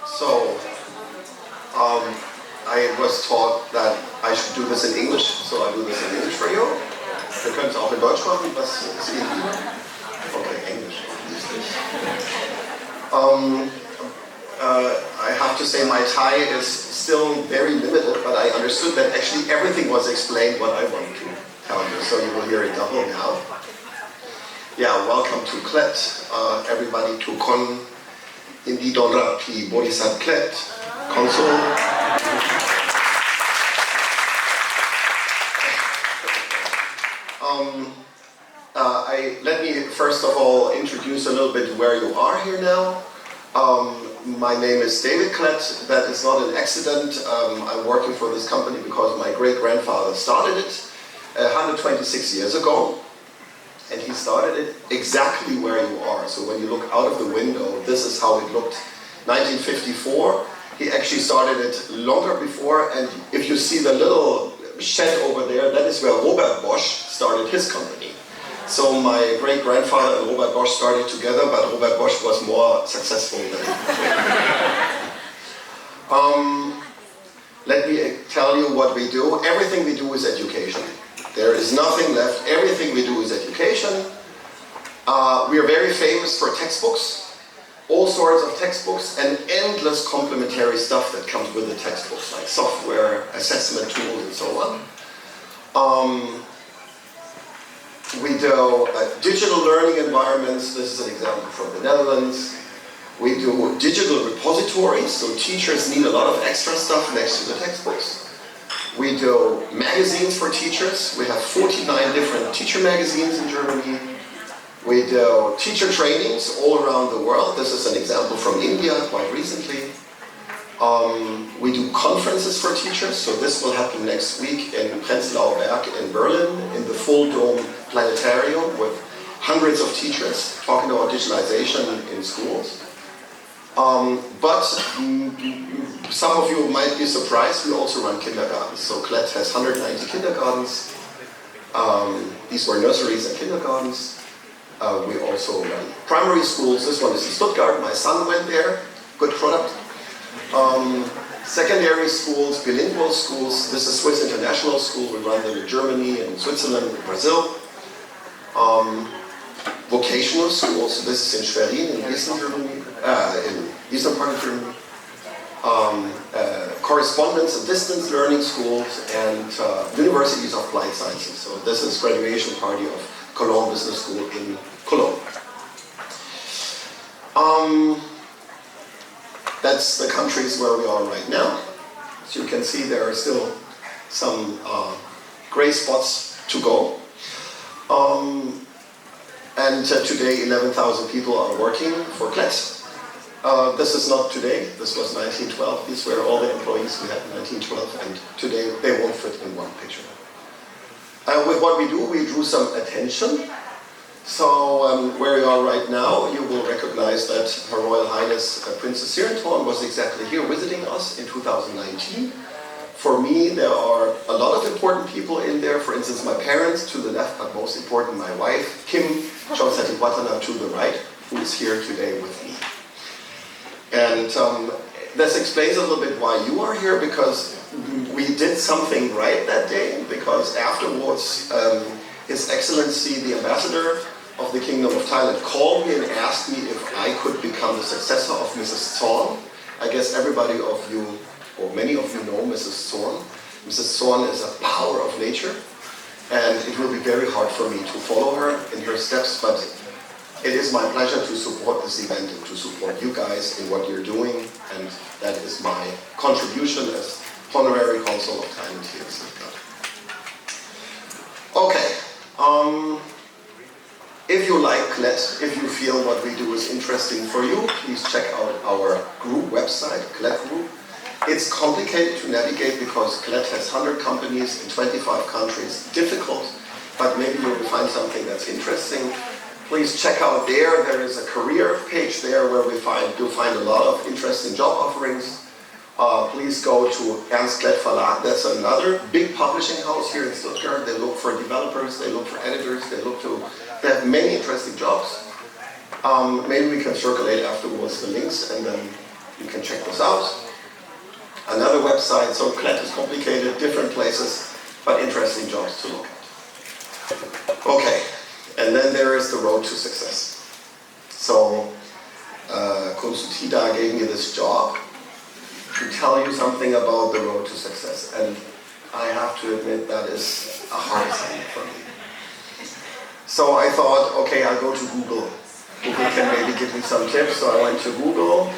So I was taught that I should do this in English, so I do this in English for you. Wir können es auch in Deutsch machen, was ist Ihnen lieber? Okay, English. I have to say my Thai is still very limited, but I understood that actually everything was explained what I wanted to tell you, so you will hear it double now. Yeah, welcome to Klett, everybody to Kon Indi Donra Pi Bodhisat Klett, Consul. Let me first of all introduce a little bit where you are here now. My name is David Klett. That is not an accident. I'm working for this company because my great-grandfather started it 126 years ago. And he started it exactly where you are. So when you look out of the window, this is how it looked. 1954, he actually started it longer before. And if you see the little shed over there, that is where Robert Bosch started his company. So my great-grandfather and Robert Bosch started together, but Robert Bosch was more successful than Let me tell you what we do. Everything we do is education. There is nothing left. Everything we do is education. We are very famous for textbooks, all sorts of textbooks, and endless complementary stuff that comes with the textbooks, like software, assessment tools, and so on. We do digital learning environments. This is an example from the Netherlands. We do digital repositories, so teachers need a lot of extra stuff next to the textbooks. We do magazines for teachers. We have 49 different teacher magazines in Germany. We do teacher trainings all around the world. This is an example from India quite recently. We do conferences for teachers. So this will happen next week in Prenzlauer Berg in Berlin in the full dome planetarium with hundreds of teachers talking about digitalization in schools. But some of you might be surprised, we also run kindergartens. So Klett has 190 kindergartens. These were nurseries and kindergartens. We also run primary schools. This one is in Stuttgart. My son went there. Good product. Secondary schools, bilingual schools. This is Swiss International School. We run them in Germany and Switzerland and Brazil. Vocational schools. This is in Schwerin in Eastern Germany, in Eastern part of Germany. Correspondence and distance learning schools and universities of applied sciences. So this is graduation party of Cologne Business School in Cologne. That's the countries where we are right now. As you can see, there are still some gray spots to go. And today 11,000 people are working for Klett. This is not today, this was 1912. These were all the employees we had in 1912, and today they won't fit in one picture. With what we do, we drew some attention. So where you are right now, you will recognize that Her Royal Highness Princess Sirentorn was exactly here visiting us in 2019. For me, there are a lot of important people in there. For instance, my parents to the left, but most important, my wife, Kim Chonsatiwatana, to the right, who is here today with me. And this explains a little bit why you are here, because we did something right that day, because afterwards His Excellency the Ambassador of the Kingdom of Thailand called me and asked me if I could become the successor of Mrs. Zorn. I guess everybody of you, or many of you know Mrs. Zorn. Mrs. Zorn is a power of nature, and it will be very hard for me to follow her in her steps, but it is my pleasure to support this event and to support you guys in what you're doing, and that is my contribution as Honorary Consul of Thailand here in Stuttgart. Okay, if you like Klett, if you feel what we do is interesting for you, please check out our group website, Klett Group. It's complicated to navigate because Klett has 100 companies in 25 countries. Difficult, but maybe you will find something that's interesting. Please check out there. There is a career page there where you'll find a lot of interesting job offerings. Please go to Ernst Klett Verlag. That's another big publishing house here in Stuttgart. They look for developers, they look for editors, they have many interesting jobs. Maybe we can circulate afterwards the links, and then you can can check this out. Another website, so Klett is complicated, different places, but interesting jobs to look at. Okay, and then there is the road to success. So, Konsultida gave me this job to tell you something about the road to success, and I have to admit that is a hard assignment for me. So I thought, okay, I'll go to Google. Google can maybe give me some tips, so I went to Google,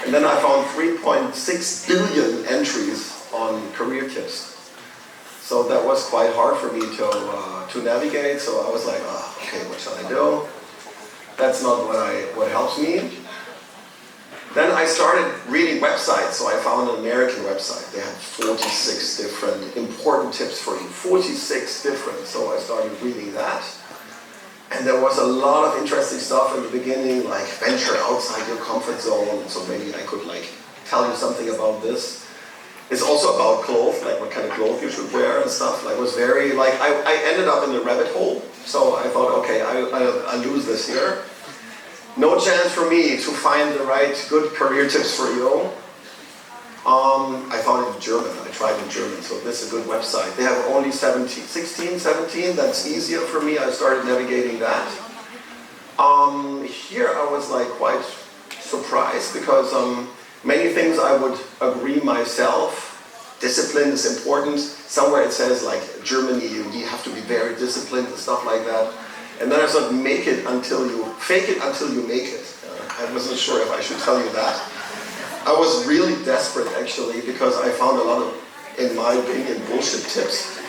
and then I found 3.6 billion entries on career tips. So that was quite hard for me to navigate, so I was like, okay, what shall I do? That's not what helps me. Then I started reading websites, so I found an American website. They had 46 different important tips for you, 46 different, so I started reading that. And there was a lot of interesting stuff in the beginning, like venture outside your comfort zone, so maybe I could like tell you something about this. It's also about clothes, like what kind of clothes you should wear and stuff. Like, it was very, like, I ended up in the rabbit hole, so I thought, okay, I'll lose this here. No chance for me to find the right, good career tips for you. I found it in German. I tried in German, so this is a good website. They have only 16, 17. That's easier for me. I started navigating that. Here I was like quite surprised because many things I would agree myself. Discipline is important. Somewhere it says like Germany, you have to be very disciplined and stuff like that. And then I thought, fake it until you make it. I wasn't sure if I should tell you that. I was really desperate actually because I found a lot of, in my opinion, bullshit tips.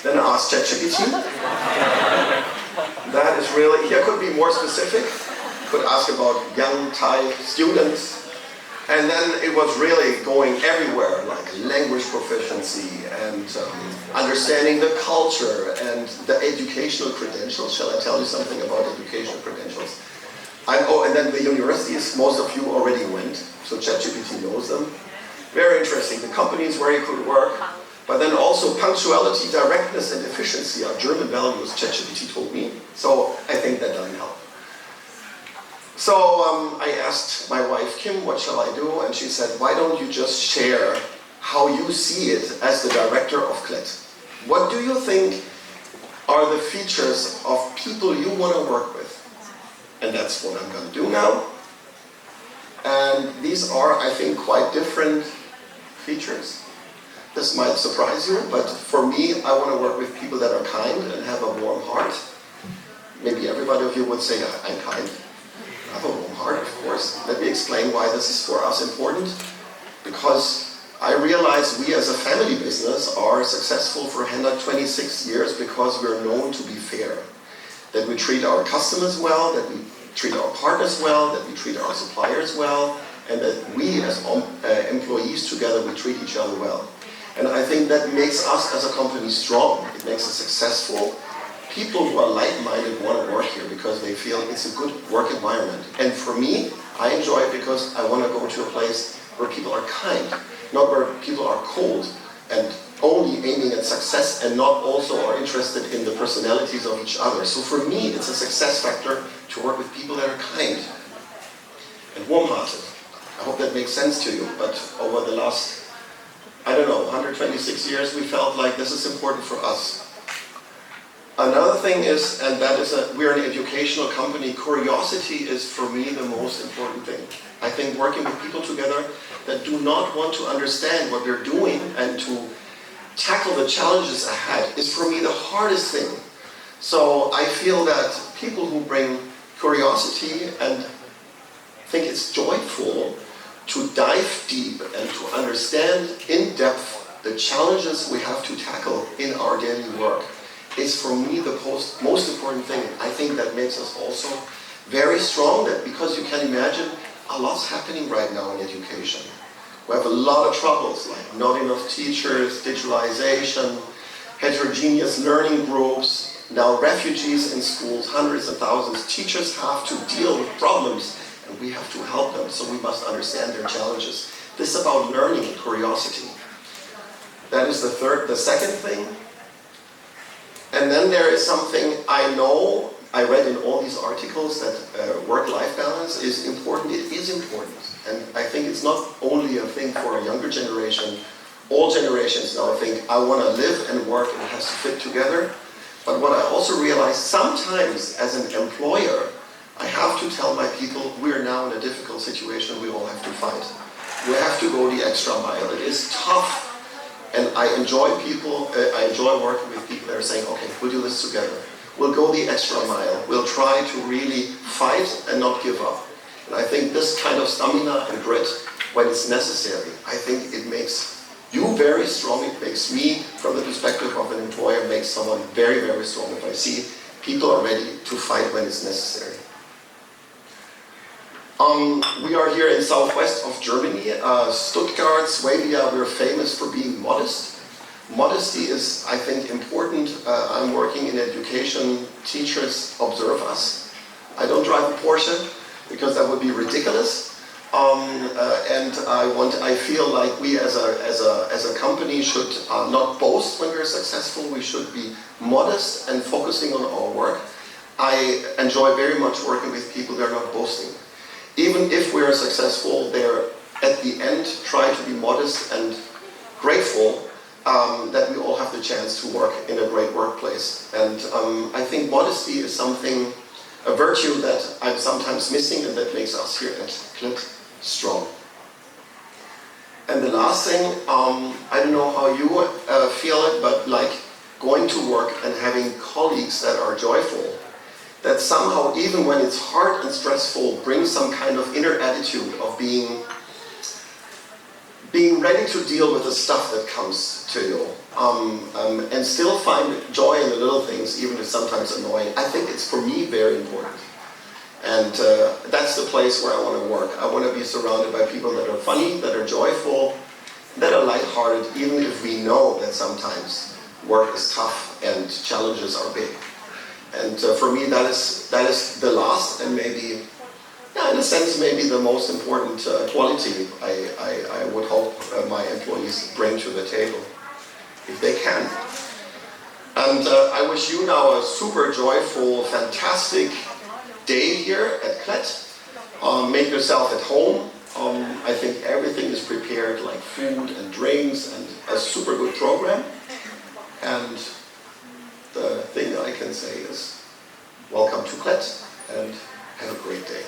Then I asked ChatGPT. That is really, here could be more specific. Could ask about young Thai students. And then it was really going everywhere, like language proficiency and understanding the culture and the educational credentials. Shall I tell you something about educational credentials? And then the universities, most of you already went, so ChatGPT knows them. Very interesting, the companies where you could work, but then also punctuality, directness, and efficiency are German values, ChatGPT told me. So I think that doesn't help. So I asked my wife, Kim, what shall I do? And she said, why don't you just share how you see it as the director of Klett? What do you think are the features of people you want to work with? And that's what I'm going to do now. And these are, I think, quite different features. This might surprise you, but for me, I want to work with people that are kind and have a warm heart. Maybe everybody of you would say, I'm kind. I have a warm heart, of course. Let me explain why this is for us important. Because I realize we as a family business are successful for 126 years because we're known to be fair. That we treat our customers well, that we treat our partners well, that we treat our suppliers well, and that we as employees together, we treat each other well. And I think that makes us as a company strong. It makes us successful. People who are like-minded want to work here because they feel it's a good work environment. And for me, I enjoy it because I want to go to a place where people are kind, not where people are cold and only aiming at success and not also are interested in the personalities of each other. So for me, it's a success factor to work with people that are kind and warm-hearted. I hope that makes sense to you, but over the last, 126 years, we felt like this is important for us. Another thing is, and that is we're an educational company, curiosity is for me the most important thing. I think working with people together that do not want to understand what they're doing and to tackle the challenges ahead is for me the hardest thing. So I feel that people who bring curiosity and think it's joyful to dive deep and to understand in depth the challenges we have to tackle in our daily work is for me the most important thing. I think that makes us also very strong, that because you can imagine a lot's happening right now in education. We have a lot of troubles, like not enough teachers, digitalization, heterogeneous learning groups, now refugees in schools, hundreds of thousands. Teachers have to deal with problems and we have to help them, so we must understand their challenges. This is about learning and curiosity. That is the second thing. And then there is something I know, I read in all these articles that work-life balance is important. It is important. And I it's not only a thing for a younger generation. All generations now think, I want to live and work and it has to fit together. But what I also realize, sometimes as an employer, I have to tell my people, we're now in a difficult situation, we all have to fight. We have to go the extra mile. It is tough. And I enjoy working with people that are saying, okay, we'll do this together. We'll go the extra mile. We'll try to really fight and not give up. And I think this kind of stamina and grit, when it's necessary, I think it makes you very strong. It makes me, from the perspective of an employer, makes someone very, very strong if I see people are ready to fight when it's necessary. We are here in southwest of Germany, Stuttgart, Swabia. We're famous for being modest. Modesty is, I think, important. I'm working in education. Teachers observe us. I don't drive a Porsche because that would be ridiculous. And I feel like we as a company should not boast when we're successful. We should be modest and focusing on our work. I enjoy very much working with people that are not boasting. Even if we are successful, they're at the end try to be modest and grateful that we all have the chance to work in a great workplace. And I think modesty is something, a virtue that I'm sometimes missing and that makes us here at Klett strong. And the last thing, I don't know how you feel it, but like going to work and having colleagues that are joyful, that somehow, even when it's hard and stressful, brings some kind of inner attitude of being ready to deal with the stuff that comes to you, and still find joy in the little things, even if sometimes annoying. I think it's, for me, very important. And that's the place where I want to work. I want to be surrounded by people that are funny, that are joyful, that are lighthearted, even if we know that sometimes work is tough and challenges are big. And for me, that is the last and maybe, yeah, in a sense, maybe the most important quality I would hope my employees bring to the table, if they can. And I wish you now a super joyful, fantastic day here at Klett. Make yourself at home. I think everything is prepared, like food and drinks and a super good program. And the thing that I can say is, welcome to Klett and have a great day.